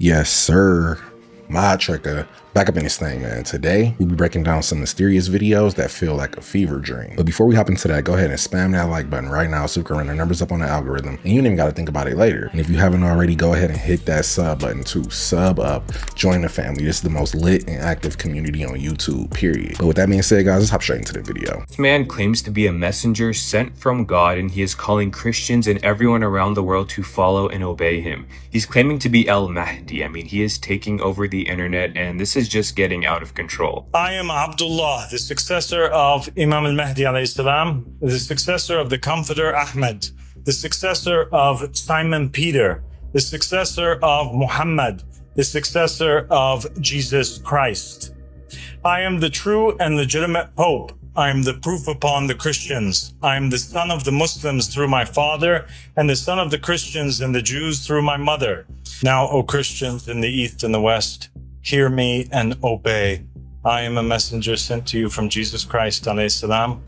Yes, sir. My Trekker, back up in this thing, man. Today, we'll be breaking down some mysterious videos that feel like a fever dream. But before we hop into that, go ahead and spam that like button right now so we can run the numbers up on the algorithm. And you don't even got to think about it later. And if you haven't already, go ahead and hit that sub button too. Sub up, join the family. This is the most lit and active community on YouTube, period. But with that being said, guys, let's hop straight into the video. This man claims to be a messenger sent from God, and he is calling Christians and everyone around the world to follow and obey him. He's claiming to be Al-Mahdi. I mean, he is taking over the internet, and this is just getting out of control. I am Abdullah, the successor of Imam al-Mahdi alayhi salam, the successor of the Comforter Ahmed, the successor of Simon Peter, the successor of Muhammad, the successor of Jesus Christ. I am the true and legitimate Pope. I am the proof upon the Christians. I am the son of the Muslims through my father, and the son of the Christians and the Jews through my mother. Now, O Christians in the East and the West, hear me and obey. I am a messenger sent to you from Jesus Christ alayhi salam.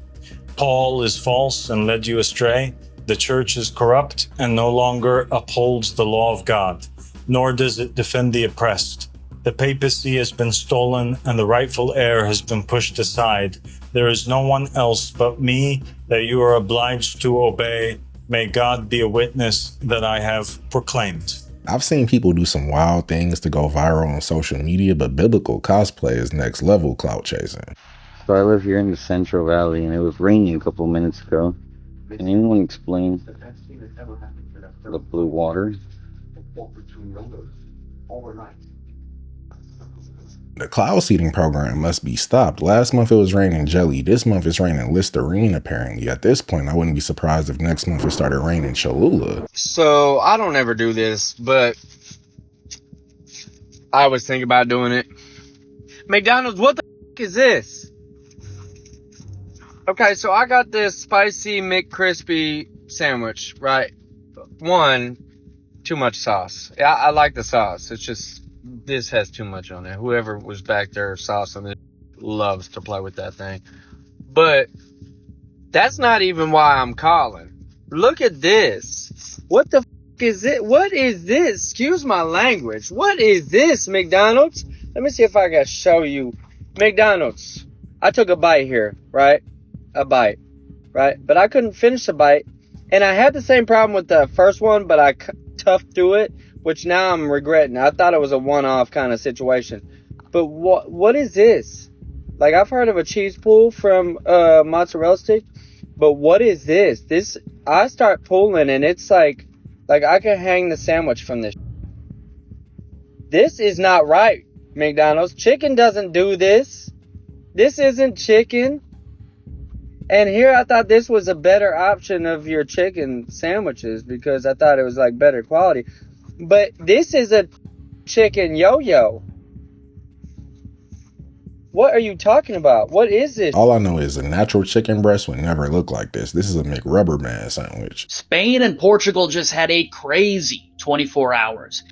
Paul is false and led you astray. The church is corrupt and no longer upholds the law of God, nor does it defend the oppressed. The papacy has been stolen and the rightful heir has been pushed aside. There is no one else but me that you are obliged to obey. May God be a witness that I have proclaimed. I've seen people do some wild things to go viral on social media, but biblical cosplay is next level clout chasing. So I live here in the Central Valley, and it was raining a couple of minutes ago. Can anyone explain the blue water? The cloud seeding program must be stopped. Last month it was raining jelly. This month it's raining Listerine, apparently. At this point, I wouldn't be surprised if next month it started raining Cholula. So I don't ever do this, but I was thinking about doing it. McDonald's, what the f is this? Okay, so I got this spicy McCrispy sandwich, right? One, too much sauce. Yeah, I like the sauce. It's just, this has too much on it. Whoever was back there saucing it loves to play with that thing. But that's not even why I'm calling. Look at this. What the f is it? What is this? Excuse my language. What is this, McDonald's? Let me see if I can show you. McDonald's. I took a bite here, right? A bite, right? But I couldn't finish the bite. And I had the same problem with the first one, but I toughed through it, which now I'm regretting. I thought it was a one-off kind of situation. But what is this? Like, I've heard of a cheese pull from mozzarella stick, but what is this? This, I start pulling and it's like I can hang the sandwich from this. This is not right, McDonald's. Chicken doesn't do this. This isn't chicken. And here I thought this was a better option of your chicken sandwiches because I thought it was like better quality. But this is a chicken yo-yo. What are you talking about? What is this? All I know is a natural chicken breast would never look like this. This is a McRubberman sandwich. Spain and Portugal just had a crazy 24 hours.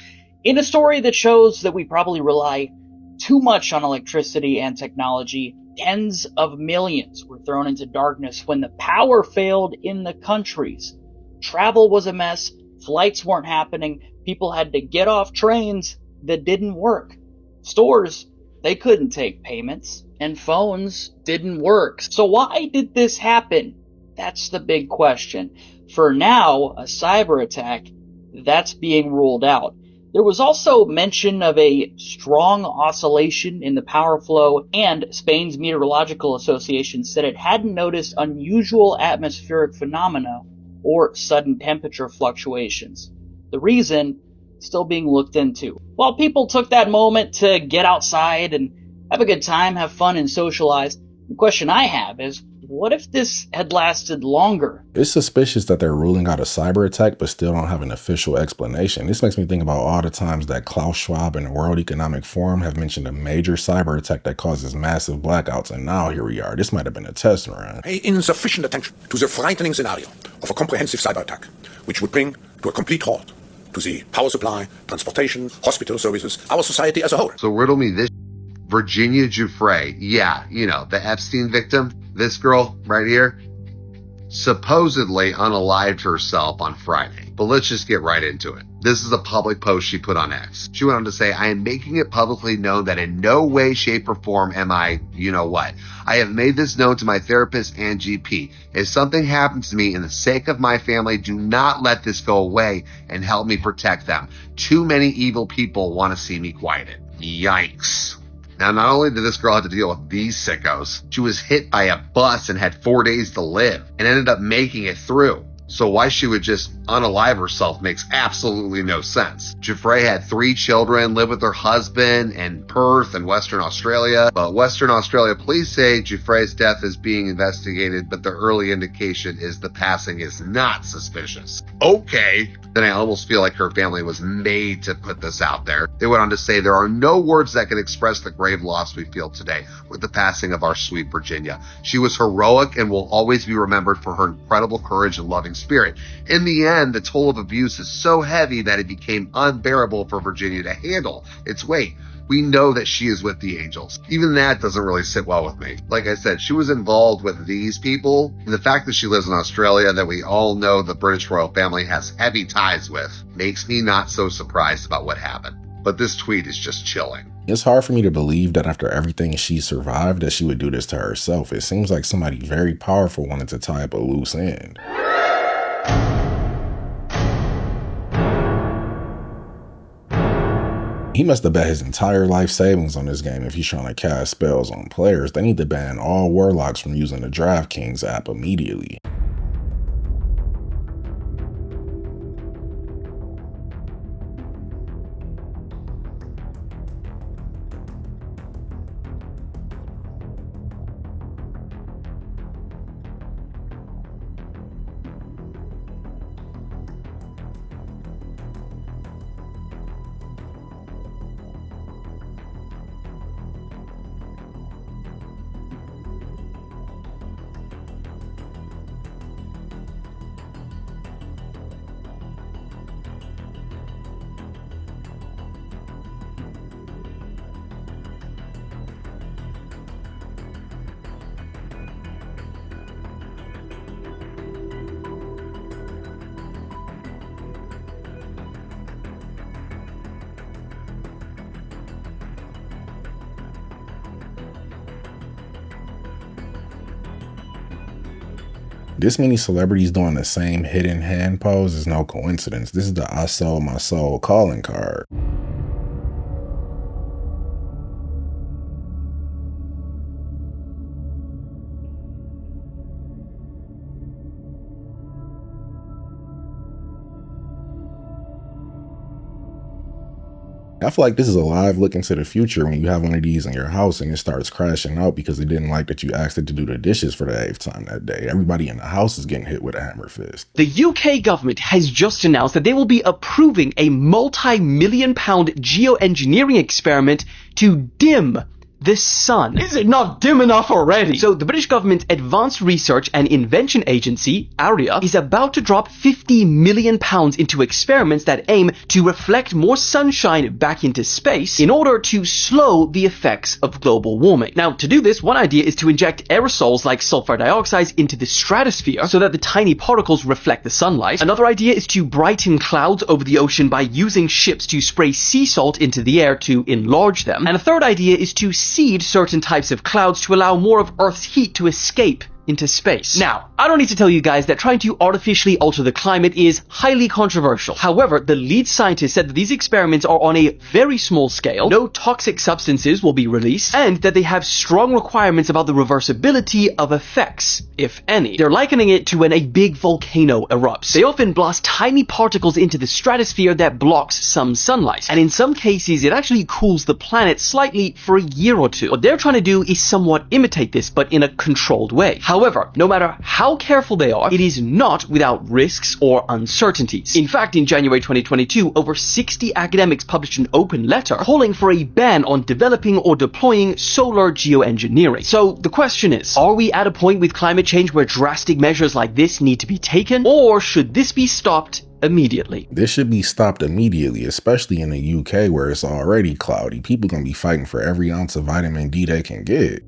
In a story that shows that we probably rely too much on electricity and technology, tens of millions were thrown into darkness when the power failed in the countries. Travel was a mess. Flights weren't happening. People had to get off trains that didn't work. Stores, they couldn't take payments. And phones didn't work. So why did this happen? That's the big question. For now, a cyber attack, that's being ruled out. There was also mention of a strong oscillation in the power flow, and Spain's Meteorological Association said it hadn't noticed unusual atmospheric phenomena or sudden temperature fluctuations. The reason still being looked into. While people took that moment to get outside and have a good time, have fun, and socialize, the question I have is, what if this had lasted longer? It's suspicious that they're ruling out a cyber attack but still don't have an official explanation. This makes me think about all the times that Klaus Schwab and the World Economic Forum have mentioned a major cyber attack that causes massive blackouts, and now here we are. This might have been a test run. Pay insufficient attention to the frightening scenario of a comprehensive cyber attack, which would bring to a complete halt to the power supply, transportation, hospital services, our society as a whole. So riddle me this. Virginia Giuffre, yeah, you know, the Epstein victim, this girl right here, supposedly unalived herself on Friday. But let's just get right into it. This is a public post she put on X. She went on to say, I am making it publicly known that in no way, shape, or form am I, you know what. I have made this known to my therapist and GP. If something happens to me in the sake of my family, do not let this go away and help me protect them. Too many evil people want to see me quieted. Yikes. Now, not only did this girl have to deal with these sickos, she was hit by a bus and had 4 days to live and ended up making it through. So why she would just unalive herself makes absolutely no sense. Giuffre had 3 children, lived with her husband in Perth in Western Australia. But Western Australia police say Giuffre's death is being investigated, but the early indication is the passing is not suspicious. Okay. Then I almost feel like her family was made to put this out there. They went on to say there are no words that can express the grave loss we feel today with the passing of our sweet Virginia. She was heroic and will always be remembered for her incredible courage and loving spirit. In the end, the toll of abuse is so heavy that it became unbearable for Virginia to handle its weight. We know that she is with the angels. Even that doesn't really sit well with me. Like I said, she was involved with these people. And the fact that she lives in Australia, that we all know the British royal family has heavy ties with, makes me not so surprised about what happened. But this tweet is just chilling. It's hard for me to believe that after everything she survived that she would do this to herself. It seems like somebody very powerful wanted to tie up a loose end. He must have bet his entire life savings on this game if he's trying to cast spells on players. They need to ban all warlocks from using the DraftKings app immediately. This many celebrities doing the same hidden hand pose is no coincidence. This is the I sold my soul calling card. I feel like this is a live look into the future when you have one of these in your house and it starts crashing out because they didn't like that you asked it to do the dishes for the 8th time that day. Everybody in the house is getting hit with a hammer fist. The UK government has just announced that they will be approving a multi-million-pound geoengineering experiment to dim the sun. Is it not dim enough already? So the British government's Advanced Research and Invention Agency, ARIA, is about to drop £50 million into experiments that aim to reflect more sunshine back into space in order to slow the effects of global warming. Now, to do this, one idea is to inject aerosols like sulfur dioxide into the stratosphere so that the tiny particles reflect the sunlight. Another idea is to brighten clouds over the ocean by using ships to spray sea salt into the air to enlarge them. And a third idea is to seed certain types of clouds to allow more of Earth's heat to escape into space. Now, I don't need to tell you guys that trying to artificially alter the climate is highly controversial. However, the lead scientist said that these experiments are on a very small scale, no toxic substances will be released, and that they have strong requirements about the reversibility of effects, if any. They're likening it to when a big volcano erupts. They often blast tiny particles into the stratosphere that blocks some sunlight, and in some cases it actually cools the planet slightly for a year or two. What they're trying to do is somewhat imitate this, but in a controlled way. However, no matter how careful they are, it is not without risks or uncertainties. In fact, in January 2022, over 60 academics published an open letter calling for a ban on developing or deploying solar geoengineering. So the question is, are we at a point with climate change where drastic measures like this need to be taken, or should this be stopped immediately? This should be stopped immediately, especially in the UK where it's already cloudy. People gonna be fighting for every ounce of vitamin D they can get.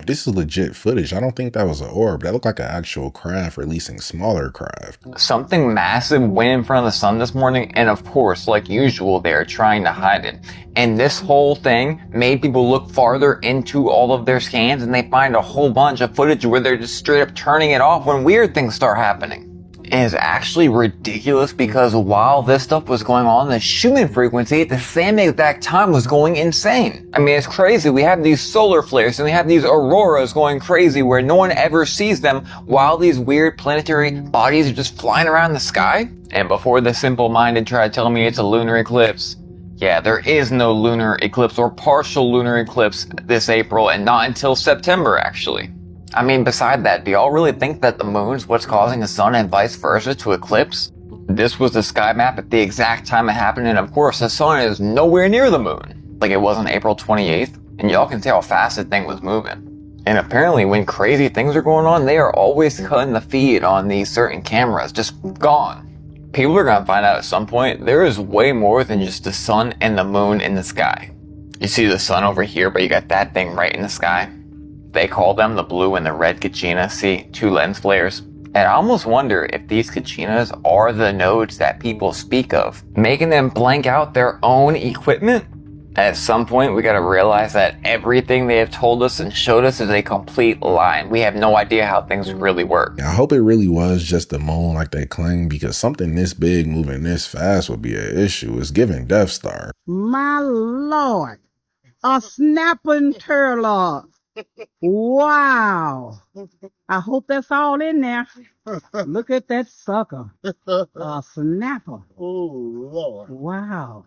This is legit footage. I don't think that was an orb. That looked like an actual craft releasing smaller craft. Something massive went in front of the sun this morning, and of course, like usual, they're trying to hide it. And this whole thing made people look farther into all of their scans, and they find a whole bunch of footage where they're just straight up turning it off when weird things start happening. And it's actually ridiculous because while this stuff was going on, the Schumann frequency at the same exact time was going insane. I mean, it's crazy. We have these solar flares and we have these auroras going crazy where no one ever sees them while these weird planetary bodies are just flying around the sky. And before the simple-minded try to tell me it's a lunar eclipse, yeah, there is no lunar eclipse or partial lunar eclipse this April, and not until September, actually. I mean, beside that, do y'all really think that the moon's what's causing the sun and vice versa to eclipse? This was the sky map at the exact time it happened, and of course, the sun is nowhere near the moon. Like it was on April 28th, and y'all can see how fast the thing was moving. And apparently, when crazy things are going on, they are always cutting the feed on these certain cameras, just gone. People are gonna find out at some point, there is way more than just the sun and the moon in the sky. You see the sun over here, but you got that thing right in the sky. They call them the blue and the red Kachina. See, 2 lens flares. And I almost wonder if these Kachinas are the nodes that people speak of, making them blank out their own equipment. At some point, we gotta realize that everything they have told us and showed us is a complete lie. We have no idea how things really work. I hope it really was just the moon like they claim, because something this big moving this fast would be an issue. It's giving Death Star. My Lord, a snapping turtle. Wow. I hope that's all in there. Look at that sucker. A snapper. Oh, Lord. Wow.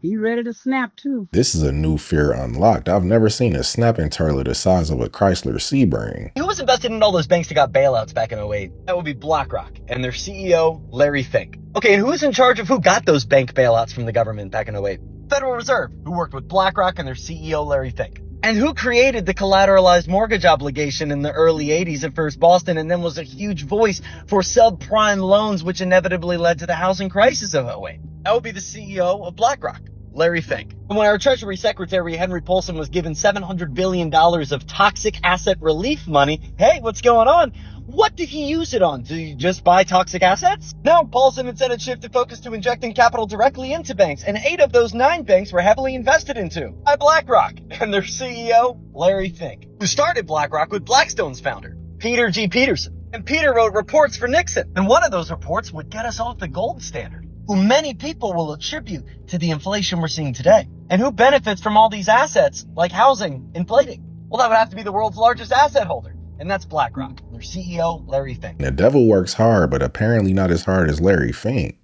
He ready to snap too. This is a new fear unlocked. I've never seen a snapping turtle the size of a Chrysler Sebring. Who was invested in all those banks that got bailouts back in 08? That would be BlackRock and their CEO, Larry Fink. Okay, and who's in charge of who got those bank bailouts from the government back in 08? Federal Reserve, who worked with BlackRock and their CEO, Larry Fink. And who created the collateralized mortgage obligation in the early 80s at First Boston and then was a huge voice for subprime loans, which inevitably led to the housing crisis of 08? That would be the CEO of BlackRock, Larry Fink. And when our Treasury Secretary, Henry Paulson, was given $700 billion of toxic asset relief money, hey, what's going on? What did he use it on? Did he just buy toxic assets? No, Paulson instead had shifted focus to injecting capital directly into banks, and 8 of those 9 banks were heavily invested into by BlackRock and their CEO, Larry Fink, who started BlackRock with Blackstone's founder, Peter G. Peterson. And Peter wrote reports for Nixon, and one of those reports would get us off the gold standard, who many people will attribute to the inflation we're seeing today. And who benefits from all these assets, like housing inflating? Well, that would have to be the world's largest asset holder. And that's BlackRock, their CEO, Larry Fink. The devil works hard, but apparently not as hard as Larry Fink.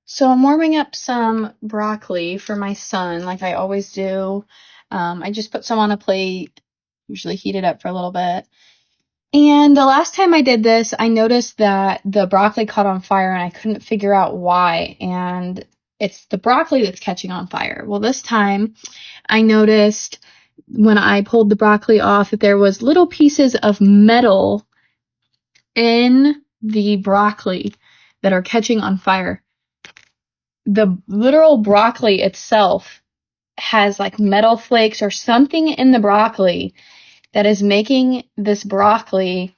So I'm warming up some broccoli for my son, like I always do. I just put some on a plate, usually heat it up for a little bit. And the last time I did this, I noticed that the broccoli caught on fire and I couldn't figure out why. And it's the broccoli that's catching on fire. Well, this time I noticed when I pulled the broccoli off that there was little pieces of metal in the broccoli that are catching on fire. The literal broccoli itself has like metal flakes or something in the broccoli that is making this broccoli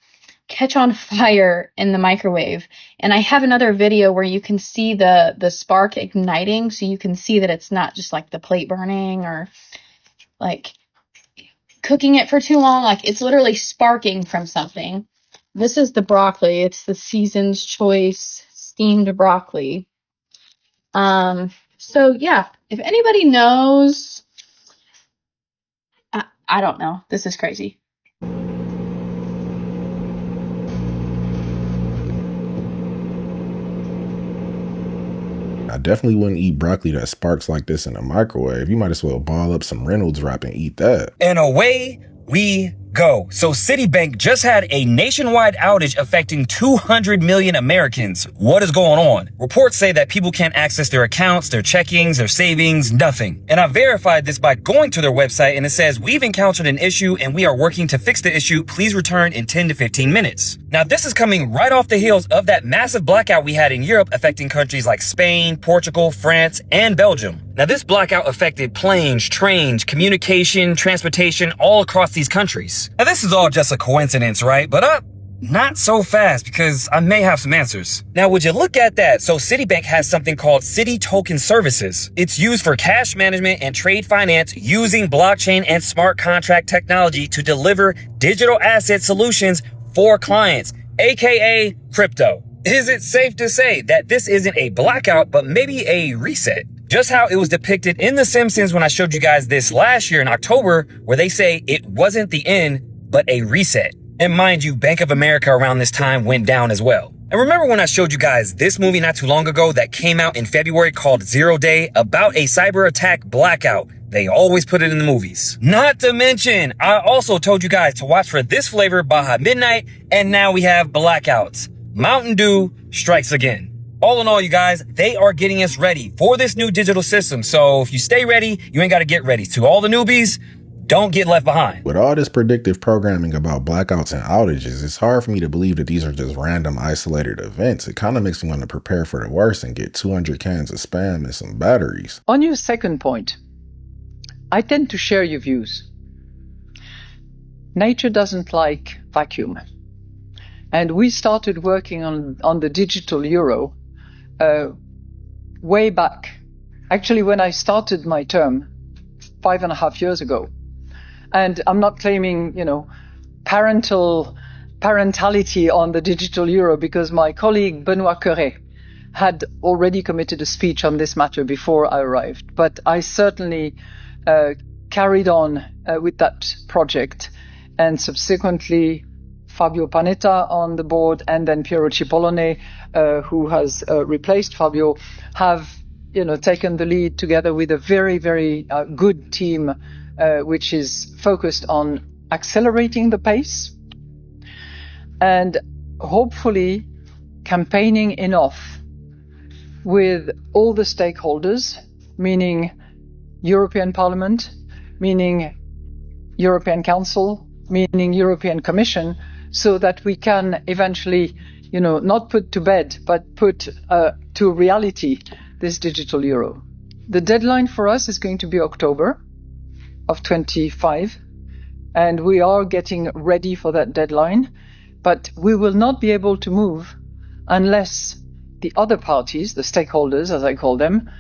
catch on fire in the microwave. And I have another video where you can see the spark igniting, so you can see that it's not just like the plate burning or like cooking it for too long. Like it's literally sparking from something. This is the broccoli. It's the Season's Choice steamed broccoli. So yeah, if anybody knows, I don't know. This is crazy. I definitely wouldn't eat broccoli that sparks like this in a microwave. You might as well ball up some Reynolds wrap and eat that. And away we go. So Citibank just had a nationwide outage affecting 200 million Americans. What is going on? Reports say that people can't access their accounts, their checkings, their savings, nothing. And I verified this by going to their website, and it says, we've encountered an issue and we are working to fix the issue. Please return in 10 to 15 minutes. Now, this is coming right off the heels of that massive blackout we had in Europe affecting countries like Spain, Portugal, France, and Belgium. Now, this blackout affected planes, trains, communication, transportation all across these countries. Now, this is all just a coincidence, right? But not so fast, because I may have some answers. Now, would you look at that? So Citibank has something called Citi Token Services. It's used for cash management and trade finance using blockchain and smart contract technology to deliver digital asset solutions for clients, aka crypto. Is it safe to say that this isn't a blackout, but maybe a reset? Just how it was depicted in The Simpsons when I showed you guys this last year in October, where they say it wasn't the end, but a reset. And mind you, Bank of America around this time went down as well. And remember when I showed you guys this movie not too long ago that came out in February called Zero Day about a cyber attack blackout? They always put it in the movies. Not to mention, I also told you guys to watch for this flavor, Baja Midnight, and now we have blackouts. Mountain Dew strikes again. All in all, you guys, they are getting us ready for this new digital system. So if you stay ready, you ain't got to get ready. To all the newbies, don't get left behind. With all this predictive programming about blackouts and outages, it's hard for me to believe that these are just random isolated events. It kind of makes me want to prepare for the worst and get 200 cans of Spam and some batteries. On your second point, I tend to share your views. Nature doesn't like vacuum. And we started working on the digital euro way back. Actually, when I started my term 5.5 years ago. And I'm not claiming, parentality on the digital euro, because my colleague Benoit Cœuré had already committed a speech on this matter before I arrived. But I certainly carried on with that project, and subsequently Fabio Panetta on the board, and then Piero Cipollone, who has replaced Fabio, have taken the lead together with a very, very good team, which is focused on accelerating the pace and hopefully campaigning enough with all the stakeholders, meaning European Parliament, meaning European Council, meaning European Commission, so that we can eventually, not put to bed, but put to reality this digital euro. The deadline for us is going to be October of 25, and we are getting ready for that deadline, but we will not be able to move unless the other parties, the stakeholders, as I call them,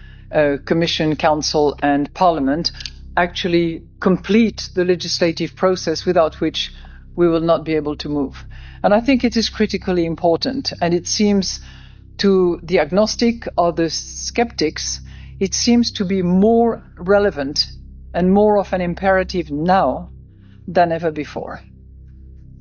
Commission, Council, and Parliament, actually complete the legislative process, without which we will not be able to move. And I think it is critically important, and it seems to the agnostic or the skeptics, it seems to be more relevant and more of an imperative now than ever before,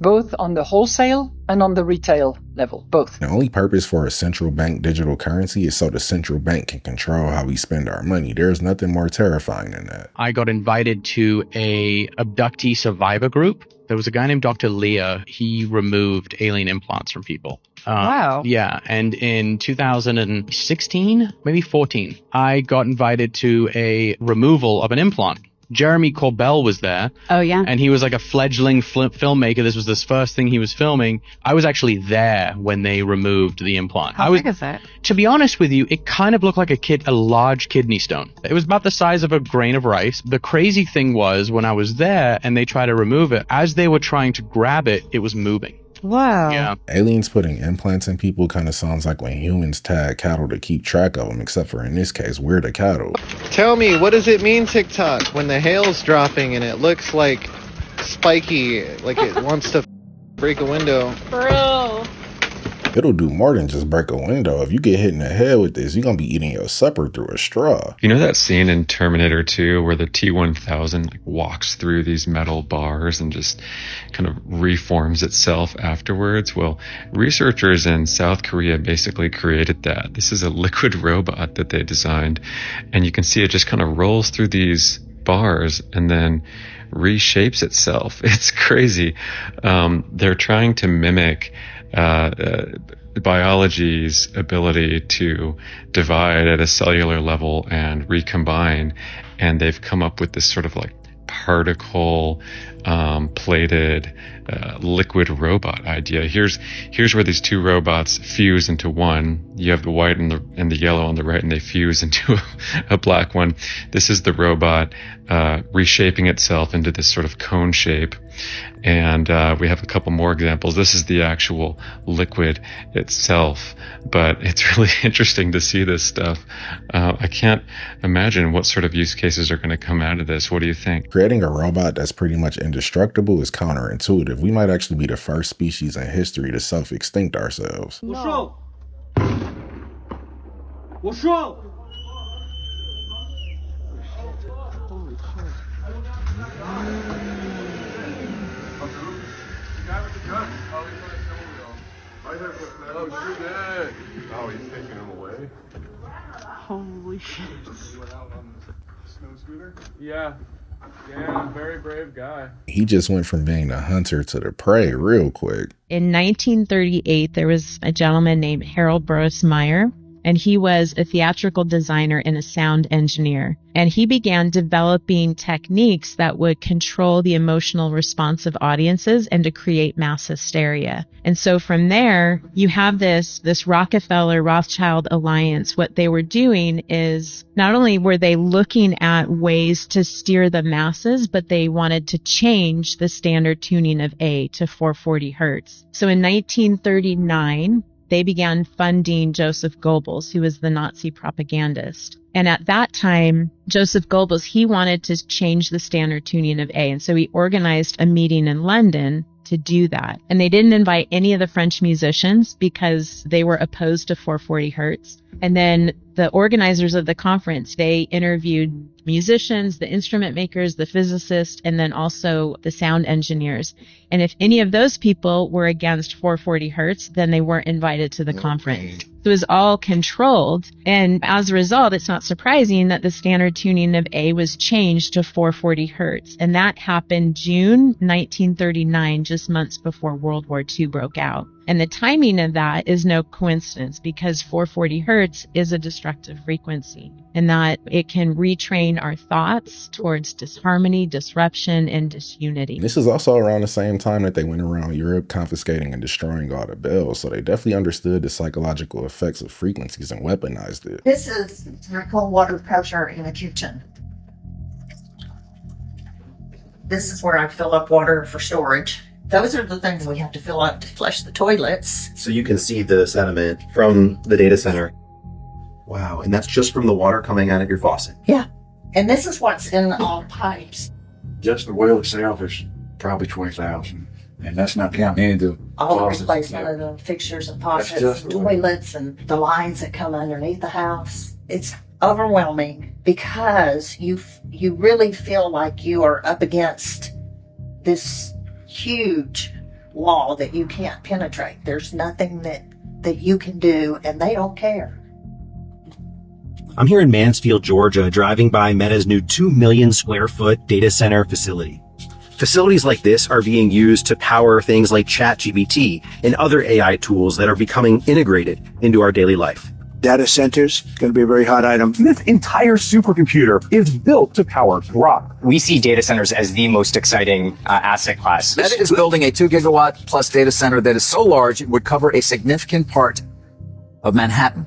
both on the wholesale and on the retail level, both. The only purpose for a central bank digital currency is so the central bank can control how we spend our money. There's nothing more terrifying than that. I got invited to a abductee survivor group. There was a guy named Dr. Leah. He removed alien implants from people. Wow. Yeah, and in 2016, maybe 14, I got invited to a removal of an implant. Jeremy Corbell was there. Oh, yeah. And he was like a fledgling filmmaker. This was his first thing he was filming. I was actually there when they removed the implant. How big is it? To be honest with you, it kind of looked like a large kidney stone. It was about the size of a grain of rice. The crazy thing was, when I was there and they tried to remove it, as they were trying to grab it, it was moving. Wow. Yeah. Aliens putting implants in people kind of sounds like when humans tag cattle to keep track of them, except for in this case, we're the cattle. Tell me, what does it mean, TikTok, when the hail's dropping and it looks like spiky, like it wants to break a window? Bro. It'll do more than just break a window. If you get hit in the head with this, you're going to be eating your supper through a straw. You know that scene in Terminator 2 where the T-1000 walks through these metal bars and just kind of reforms itself afterwards? Well, researchers in South Korea basically created that. This is a liquid robot that they designed, and you can see it just kind of rolls through these bars and then reshapes itself. It's crazy. They're trying to mimic biology's ability to divide at a cellular level and recombine, and they've come up with this sort of like particle plated liquid robot idea. Here's where these two robots fuse into one. You have the white and the yellow on the right, and they fuse into a black one. This is the robot reshaping itself into this sort of cone shape. And we have a couple more examples. This is the actual liquid itself, but it's really interesting to see this stuff. I can't imagine what sort of use cases are going to come out of this. What do you think? Creating a robot that's pretty much indestructible is counterintuitive. We might actually be the first species in history to self-extinct ourselves. No. What's wrong? Holy shit. Oh, he's taking him away? Holy shit. You went out on the snow scooter? Yeah. Yeah, very brave guy. He just went from being the hunter to the prey real quick. In 1938, there was a gentleman named Harold Burris Meyer, and he was a theatrical designer and a sound engineer. And he began developing techniques that would control the emotional response of audiences and to create mass hysteria. And so from there, you have this Rockefeller-Rothschild alliance. What they were doing is not only were they looking at ways to steer the masses, but they wanted to change the standard tuning of A to 440 hertz. So in 1939, they began funding Joseph Goebbels, who was the Nazi propagandist. And at that time, Joseph Goebbels, he wanted to change the standard tuning of A. And so he organized a meeting in London to do that. And they didn't invite any of the French musicians because they were opposed to 440 hertz. And then the organizers of the conference, they interviewed musicians, the instrument makers, the physicists, and then also the sound engineers. And if any of those people were against 440 hertz, then they weren't invited to the conference. So it was all controlled. And as a result, it's not surprising that the standard tuning of A was changed to 440 hertz. And that happened June 1939, just months before World War II broke out. And the timing of that is no coincidence because 440 hertz is a destructive frequency and that it can retrain our thoughts towards disharmony, disruption, and disunity. This is also around the same time that they went around Europe confiscating and destroying all the bells. So they definitely understood the psychological effects of frequencies and weaponized it. This is your cold water pressure in the kitchen. This is where I fill up water for storage. Those are the things we have to fill up to flush the toilets. So you can see the sediment from the data center. Wow, and that's just from the water coming out of your faucet. Yeah, and this is what's in all pipes. Just the well itself is probably 20,000, and that's not counting any of the All the faucets. replacement of the fixtures and That's faucets, just and toilets, and the lines that come underneath the house. It's overwhelming because you really feel like you are up against this huge wall that you can't penetrate. There's nothing that you can do, and they don't care. I'm here in Mansfield, Georgia, driving by Meta's new 2 million square foot data center facility. Facilities like this are being used to power things like ChatGPT and other AI tools that are becoming integrated into our daily life. Data centers going to be a very hot item. This entire supercomputer is built to power Grok. We see data centers as the most exciting asset class. Meta is building a 2 gigawatt plus data center that is so large it would cover a significant part of Manhattan.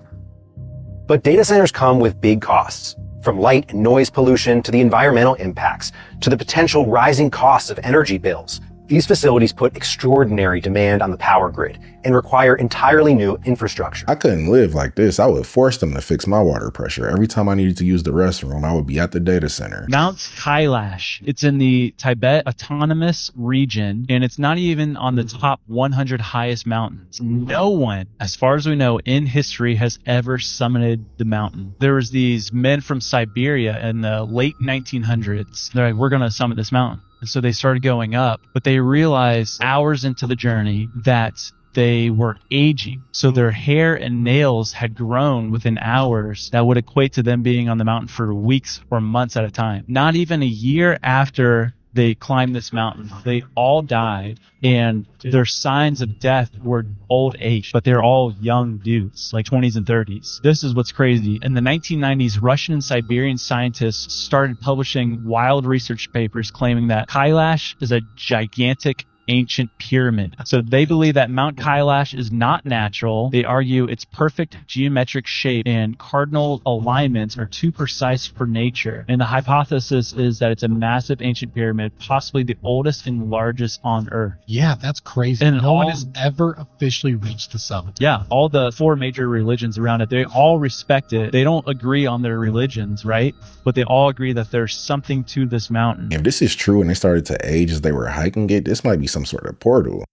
But data centers come with big costs, from light and noise pollution to the environmental impacts to the potential rising costs of energy bills. These facilities put extraordinary demand on the power grid and require entirely new infrastructure. I couldn't live like this. I would force them to fix my water pressure. Every time I needed to use the restroom, I would be at the data center. Mount Kailash. It's in the Tibet Autonomous Region, and it's not even on the top 100 highest mountains. No one, as far as we know, in history has ever summited the mountain. There was these men from Siberia in the late 1900s. They're like, we're going to summit this mountain. And so they started going up, but they realized hours into the journey that they were aging. So their hair and nails had grown within hours that would equate to them being on the mountain for weeks or months at a time. Not even a year after they climbed this mountain, they all died, and their signs of death were old age, but they're all young dudes, like 20s and 30s. This is what's crazy. In the 1990s, Russian and Siberian scientists started publishing wild research papers claiming that Kailash is a gigantic ancient pyramid. So they believe that Mount Kailash is not natural. They argue its perfect geometric shape and cardinal alignments are too precise for nature. And the hypothesis is that it's a massive ancient pyramid, possibly the oldest and largest on Earth. Yeah, that's crazy. And no one has ever officially reached the summit. Yeah, all the 4 major religions around it, they all respect it. They don't agree on their religions, right? But they all agree that there's something to this mountain. If this is true and they started to age as they were hiking it, this might be some sort of portal.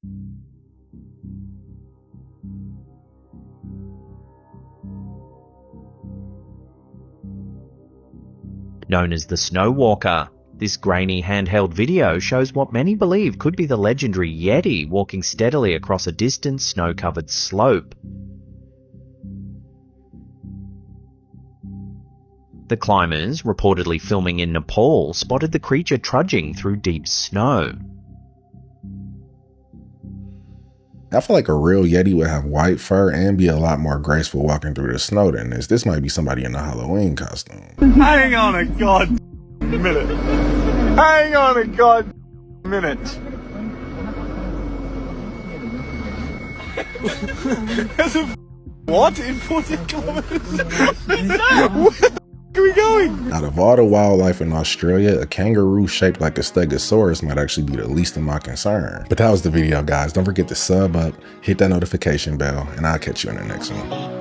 Known as the Snow Walker, this grainy handheld video shows what many believe could be the legendary Yeti walking steadily across a distant snow-covered slope. The climbers, reportedly filming in Nepal, spotted the creature trudging through deep snow. I feel like a real Yeti would have white fur and be a lot more graceful walking through the snow than this. This might be somebody in a Halloween costume. Hang on a god minute. Hang on a god minute. There's a what in 40 kilometers? Where are we going? Out of all the wildlife in Australia, a kangaroo shaped like a stegosaurus might actually be the least of my concern. But that was the video, guys. Don't forget to sub up, hit that notification bell, and I'll catch you in the next one.